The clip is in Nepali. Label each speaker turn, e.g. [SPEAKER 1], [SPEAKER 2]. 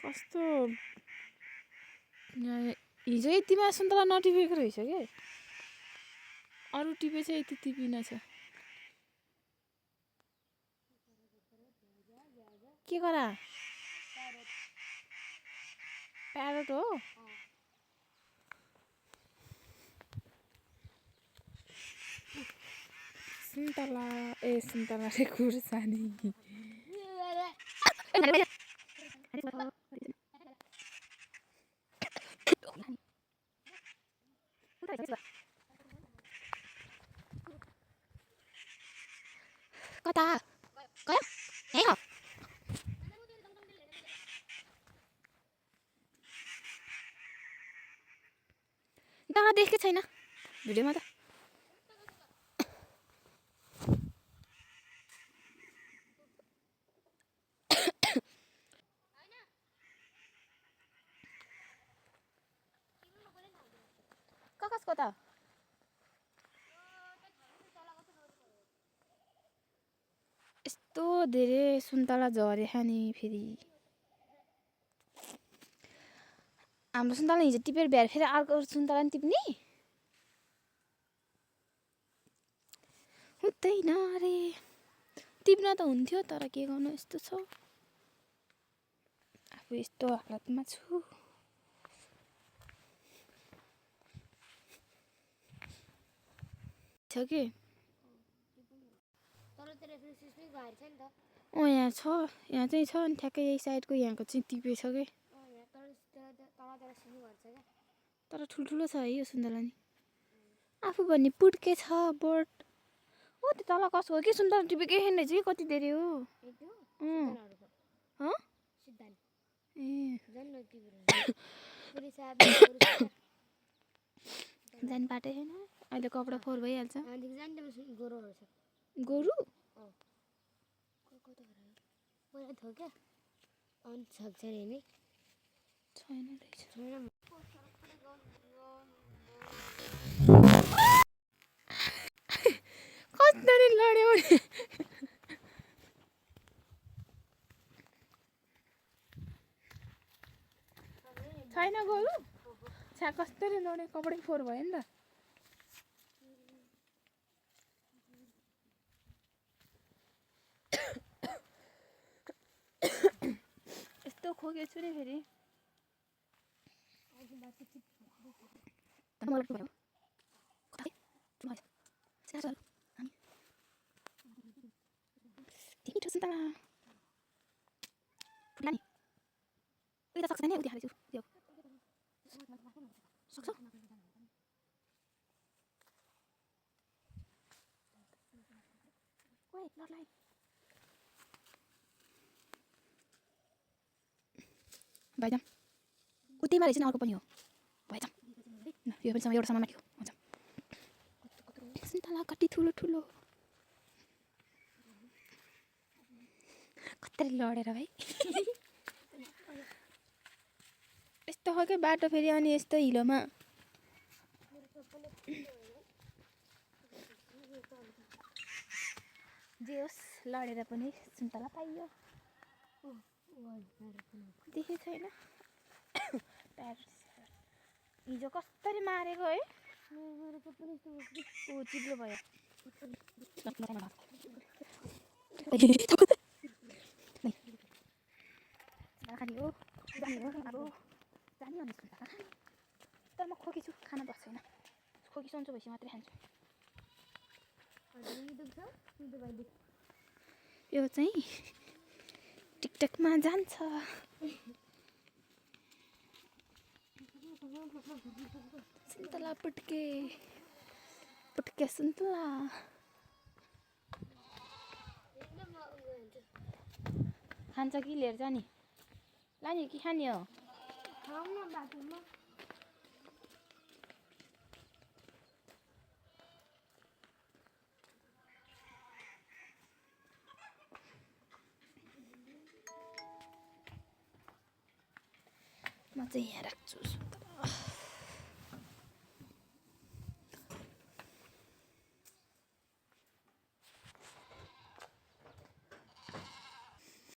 [SPEAKER 1] कस्तो हिजो यतिमा सुन्तला नटिपेको रहेछ के अरू टिपे चाहिँ यति टिपिन छ के गरा प्यारोट हो सुन्तला ए सुन्तला रे खुर्सानी कता गयो यही हो डाँडा देखेकै छैन भिडियोमा त कसको त यस्तो धेरै सुन्तला झरेछ नि फेरि हाम्रो सुन्तला हिजो टिपेर भ्याएर फेरि अर्को सुन्तला नि टिप्ने हुँदैन रे टिप्न त हुन्थ्यो तर के गर्नु यस्तो छ आफू यस्तो हालतमा छु छ के यहाँ छ यहाँ चाहिँ छ अनि ठ्याक्कै यही साइडको यहाँको चाहिँ टिपेछ के तर ठुल्ठुलो छ है यो सुन्तला नि आफू भन्ने पुड्के छ बोट ओ त्यो तल कसको के सुन्तला टिपेकै छैन रहेछ कि कति धेरै हो जान पाएकै छैन अहिले कपडा फोहोर भइहाल्छ गोरु छैन कसरी लड्यो छैन गोरु छ्या कसरी लड्यो कपडै फोहोर भयो नि त यस्तो खोकेछु नि फेरि मिठो सुन्तला फुल्ला नि उयो त सक्छ नि उयो हालेछु त्यो सक्छ ओइ लड्लाई भाइजाम उतैमा रहेछ नि अर्को पनि हो भाइजाम यो पनि एउटा सामान माथि हो हुन्छ सुन्तला कति ठुलो ठुलो कतरी लडेर भाइ यस्तो खालको बाटो फेरि अनि यस्तो हिलोमा जे होस् लडेर पनि सुन्तला पाइयो देखेको छैन हिजो कसरी मारेको है चिप्लो भयो तर म खोकी छु खान बस्दैन खोकी सन्चो भएपछि मात्रै खान्छु यो चाहिँ टिकटकमा जान्छ सुन्तला पुट्के पुट्के सुन्तला खान्छ कि लिएर जाने लाने कि खाने हो म चाहिँ यहाँ राख्छु